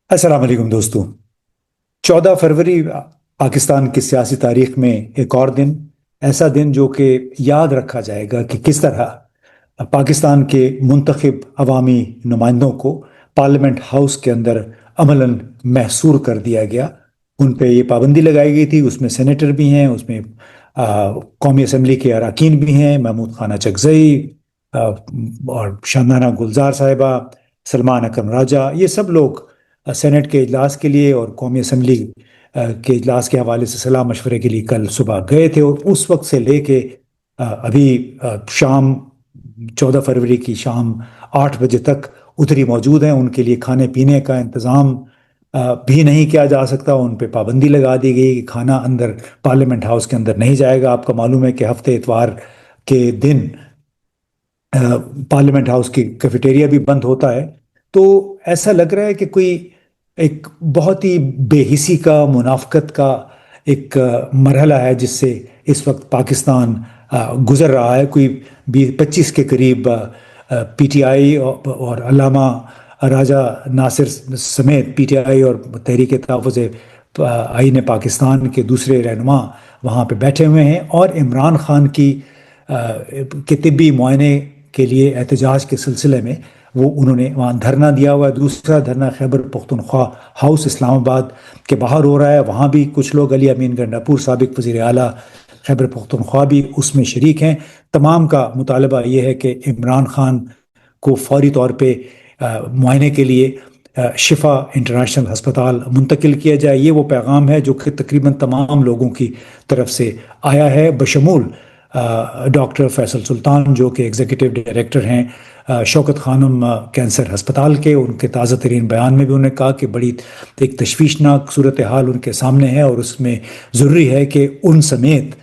السلام علیکم دوستوں۔ 14 فروری پاکستان کی سیاسی تاریخ میں ایک اور دن، ایسا دن جو کہ یاد رکھا جائے گا کہ کس طرح پاکستان کے منتخب عوامی نمائندوں کو پارلیمنٹ ہاؤس کے اندر عملاً محصور کر دیا گیا۔ ان پہ یہ پابندی لگائی گئی تھی، اس میں سینیٹر بھی ہیں، اس میں قومی اسمبلی کے اراکین بھی ہیں، محمود خانہ چکزئی اور شاندانہ گلزار صاحبہ، سلمان اکرم راجہ، یہ سب لوگ سینٹ کے اجلاس کے لیے اور قومی اسمبلی کے اجلاس کے حوالے سے صلاح مشورے کے لیے کل صبح گئے تھے، اور اس وقت سے لے کے ابھی شام 14 فروری کی شام 8 بجے تک اتری موجود ہیں۔ ان کے لیے کھانے پینے کا انتظام بھی نہیں کیا جا سکتا، ان پہ پابندی لگا دی گئی کہ کھانا اندر پارلیمنٹ ہاؤس کے اندر نہیں جائے گا۔ آپ کا معلوم ہے کہ ہفتے اتوار کے دن پارلیمنٹ ہاؤس کی کیفیٹیریا بھی بند ہوتا ہے۔ تو ایسا لگ رہا ہے کہ کوئی ایک بہت ہی بے حسی کا، منافقت کا ایک مرحلہ ہے جس سے اس وقت پاکستان گزر رہا ہے۔ کوئی 25 کے قریب پی ٹی آئی اور علامہ راجہ ناصر سمیت پی ٹی آئی اور تحریک تحفظ آئین پاکستان کے دوسرے رہنما وہاں پہ بیٹھے ہوئے ہیں، اور عمران خان کے طبی معائنے کے لیے احتجاج کے سلسلے میں انہوں نے وہاں دھرنا دیا ہوا ہے۔ دوسرا دھرنا خیبر پختونخوا ہاؤس اسلام آباد کے باہر ہو رہا ہے، وہاں بھی کچھ لوگ، علی امین گنڈاپور سابق وزیر اعلیٰ خیبر پختونخوا بھی اس میں شریک ہیں۔ تمام کا مطالبہ یہ ہے کہ عمران خان کو فوری طور پہ معائنے کے لیے شفا انٹرنیشنل ہسپتال منتقل کیا جائے۔ یہ وہ پیغام ہے جو کہ تقریباً تمام لوگوں کی طرف سے آیا ہے، بشمول ڈاکٹر فیصل سلطان جو کہ ایگزیکٹو ڈائریکٹر ہیں شوکت خانم کینسر ہسپتال کے۔ ان کے تازہ ترین بیان میں بھی انہوں نے کہا کہ بڑی ایک تشویشناک صورتحال ان کے سامنے ہے، اور اس میں ضروری ہے کہ ان سمیت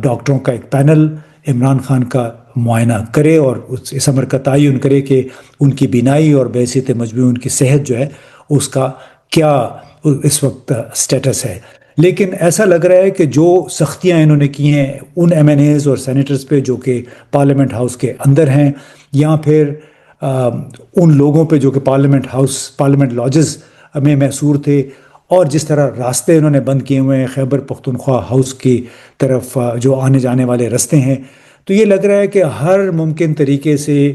ڈاکٹروں کا ایک پینل عمران خان کا معائنہ کرے اور اس امر کا تعین کرے کہ ان کی بینائی اور بحیثیت مجموعی ان کی صحت جو ہے اس کا کیا اس وقت سٹیٹس ہے۔ لیکن ایسا لگ رہا ہے کہ جو سختیاں انہوں نے کی ہیں ان ایم این ایز اور سینیٹرز پہ جو کہ پارلیمنٹ ہاؤس کے اندر ہیں، یا پھر ان لوگوں پہ جو کہ پارلیمنٹ لاجز میں محصور تھے، اور جس طرح راستے انہوں نے بند کیے ہوئے ہیں خیبر پختونخوا ہاؤس کی طرف جو آنے جانے والے راستے ہیں، تو یہ لگ رہا ہے کہ ہر ممکن طریقے سے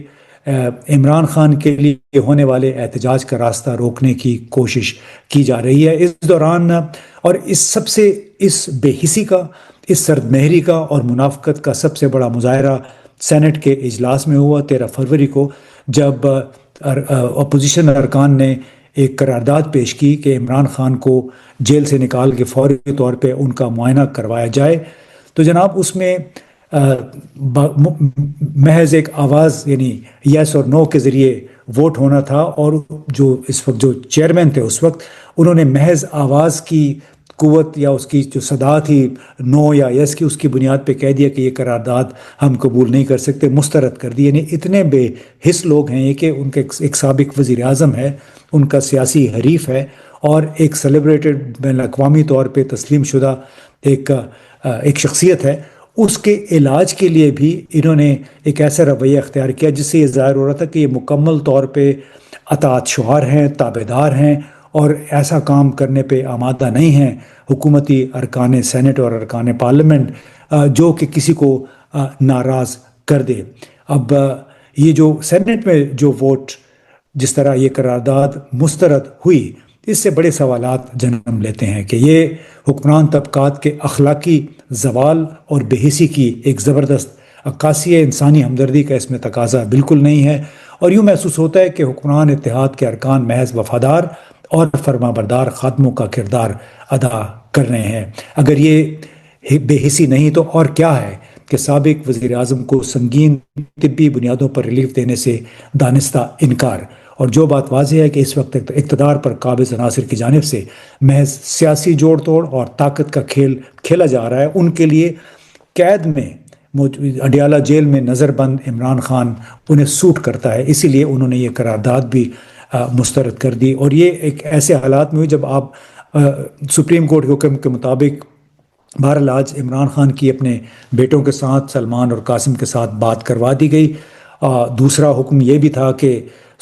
عمران خان کے لیے ہونے والے احتجاج کا راستہ روکنے کی کوشش کی جا رہی ہے اس دوران۔ اور اس بے حسی کا، اس سرد مہری کا اور منافقت کا سب سے بڑا مظاہرہ سینٹ کے اجلاس میں ہوا 13 فروری کو، جب اپوزیشن ارکان نے ایک قرارداد پیش کی کہ عمران خان کو جیل سے نکال کے فوری طور پہ ان کا معائنہ کروایا جائے۔ تو جناب اس میں محض ایک آواز یعنی یس اور نو کے ذریعے ووٹ ہونا تھا، اور جو اس وقت جو چیئرمین تھے اس وقت، انہوں نے محض آواز کی قوت یا اس کی جو صدا تھی نو یا یس کی، اس کی بنیاد پہ کہہ دیا کہ یہ قرارداد ہم قبول نہیں کر سکتے، مسترد کر دی۔ یعنی اتنے بے حس لوگ ہیں یہ کہ ان کے ایک سابق وزیر اعظم ہے، ان کا سیاسی حریف ہے، اور ایک سیلیبریٹڈ بین الاقوامی طور پہ تسلیم شدہ ایک شخصیت ہے، اس کے علاج کے لیے بھی انہوں نے ایک ایسا رویہ اختیار کیا جس سے یہ ظاہر ہو رہا تھا کہ یہ مکمل طور پہ اطاعت شعار ہیں، تابع دار ہیں، اور ایسا کام کرنے پہ آمادہ نہیں ہیں حکومتی ارکان سینٹ اور ارکان پارلیمنٹ جو کہ کسی کو ناراض کر دے۔ اب یہ جو سینٹ میں جو ووٹ، جس طرح یہ قرارداد مسترد ہوئی، اس سے بڑے سوالات جنم لیتے ہیں کہ یہ حکمران طبقات کے اخلاقی زوال اور بے حسی کی ایک زبردست عکاسی ہے۔ انسانی ہمدردی کا اس میں تقاضا بالکل نہیں ہے، اور یوں محسوس ہوتا ہے کہ حکمران اتحاد کے ارکان محض وفادار اور فرمانبردار خادموں کا کردار ادا کر رہے ہیں۔ اگر یہ بے حسی نہیں تو اور کیا ہے کہ سابق وزیر اعظم کو سنگین طبی بنیادوں پر ریلیف دینے سے دانستہ انکار، اور جو بات واضح ہے کہ اس وقت اقتدار پر قابض عناصر کی جانب سے محض سیاسی جوڑ توڑ اور طاقت کا کھیل کھیلا جا رہا ہے۔ ان کے لیے قید میں اڈیالہ جیل میں نظر بند عمران خان انہیں سوٹ کرتا ہے، اسی لیے انہوں نے یہ قرارداد بھی مسترد کر دی۔ اور یہ ایک ایسے حالات میں ہوئی جب آپ سپریم کورٹ کے حکم کے مطابق بہرحال آج عمران خان کی اپنے بیٹوں کے ساتھ، سلمان اور قاسم کے ساتھ بات کروا دی گئی۔ دوسرا حکم یہ بھی تھا کہ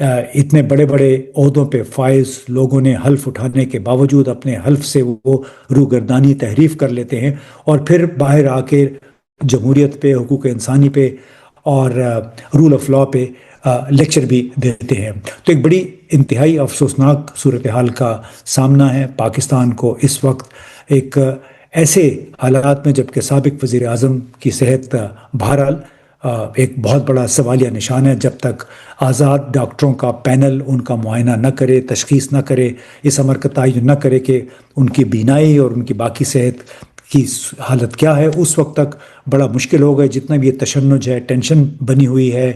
اتنے بڑے بڑے عہدوں پہ فائز لوگوں نے حلف اٹھانے کے باوجود اپنے حلف سے وہ روگردانی تحریف کر لیتے ہیں، اور پھر باہر آ کے جمہوریت پہ، حقوق انسانی پہ اور رول آف لاء پہ لیکچر بھی دیتے ہیں۔ تو ایک بڑی انتہائی افسوسناک صورتحال کا سامنا ہے پاکستان کو اس وقت، ایک ایسے حالات میں جبکہ سابق وزیر اعظم کی صحت بہرحال ایک بہت بڑا سوالیہ نشان ہے۔ جب تک آزاد ڈاکٹروں کا پینل ان کا معائنہ نہ کرے، تشخیص نہ کرے، اس امر کا تعین نہ کرے کہ ان کی بینائی اور ان کی باقی صحت کی حالت کیا ہے، اس وقت تک بڑا مشکل ہوگا۔ جتنا بھی یہ تشنج ہے، ٹینشن بنی ہوئی ہے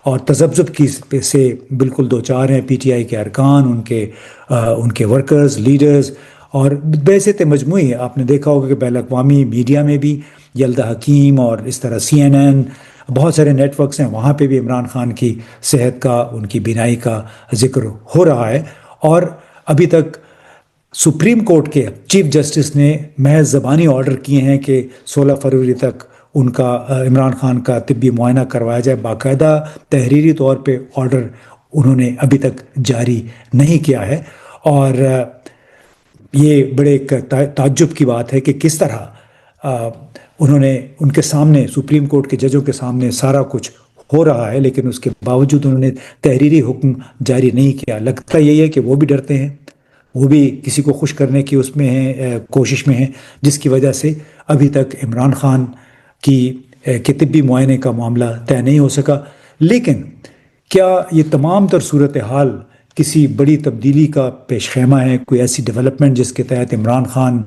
اور تذبذب کی سے بالکل دو چار ہیں پی ٹی آئی کے ارکان، ان کے ورکرز، لیڈرز، اور بحثیت مجموعی آپ نے دیکھا ہوگا کہ بین الاقوامی میڈیا میں بھی یلدا حکیم اور اس طرح CNN، بہت سارے نیٹ ورکس ہیں، وہاں پہ بھی عمران خان کی صحت کا، ان کی بینائی کا ذکر ہو رہا ہے۔ اور ابھی تک سپریم کورٹ کے چیف جسٹس نے محض زبانی آرڈر کیے ہیں کہ 16 فروری تک ان کا عمران خان کا طبی معائنہ کروایا جائے، باقاعدہ تحریری طور پہ آرڈر انہوں نے ابھی تک جاری نہیں کیا ہے۔ اور یہ بڑے ایک تعجب کی بات ہے کہ کس طرح انہوں نے ان کے سامنے، سپریم کورٹ کے ججوں کے سامنے سارا کچھ ہو رہا ہے، لیکن اس کے باوجود انہوں نے تحریری حکم جاری نہیں کیا۔ لگتا یہی ہے کہ وہ بھی ڈرتے ہیں، وہ بھی کسی کو خوش کرنے کی اس میں ہیں، کوشش میں ہیں، جس کی وجہ سے ابھی تک عمران خان کے طبی معائنے کا معاملہ طے نہیں ہو سکا۔ لیکن کیا یہ تمام تر صورتحال کسی بڑی تبدیلی کا پیش خیمہ ہے، کوئی ایسی ڈیولپمنٹ جس کے تحت عمران خان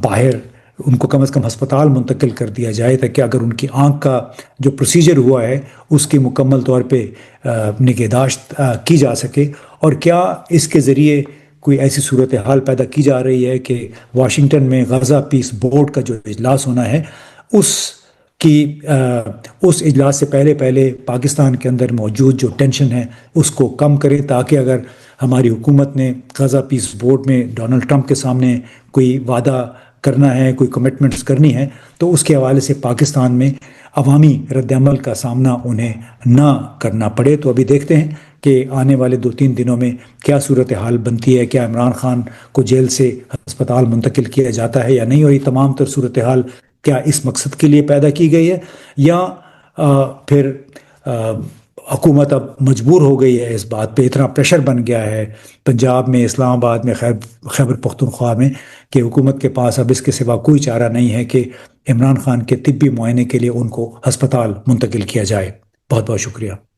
باہر، ان کو کم از کم ہسپتال منتقل کر دیا جائے تاکہ اگر ان کی آنکھ کا جو پروسیجر ہوا ہے اس کی مکمل طور پہ نگہداشت کی جا سکے؟ اور کیا اس کے ذریعے کوئی ایسی صورتحال پیدا کی جا رہی ہے کہ واشنگٹن میں غزہ پیس بورڈ کا جو اجلاس ہونا ہے، اس اجلاس سے پہلے پاکستان کے اندر موجود جو ٹینشن ہے اس کو کم کرے، تاکہ اگر ہماری حکومت نے غزہ پیس بورڈ میں ڈونلڈ ٹرمپ کے سامنے کوئی وعدہ کرنا ہے، کوئی کمٹمنٹس کرنی ہے، تو اس کے حوالے سے پاکستان میں عوامی رد عمل کا سامنا انہیں نہ کرنا پڑے۔ تو ابھی دیکھتے ہیں کہ آنے والے 2-3 دنوں میں کیا صورتحال بنتی ہے، کیا عمران خان کو جیل سے ہسپتال منتقل کیا جاتا ہے یا نہیں، اور یہ تمام تر صورتحال کیا اس مقصد کے لیے پیدا کی گئی ہے، یا پھر حکومت اب مجبور ہو گئی ہے اس بات پہ، اتنا پریشر بن گیا ہے پنجاب میں، اسلام آباد میں، خیبر پختونخوا میں، کہ حکومت کے پاس اب اس کے سوا کوئی چارہ نہیں ہے کہ عمران خان کے طبی معائنے کے لیے ان کو ہسپتال منتقل کیا جائے۔ بہت بہت شکریہ۔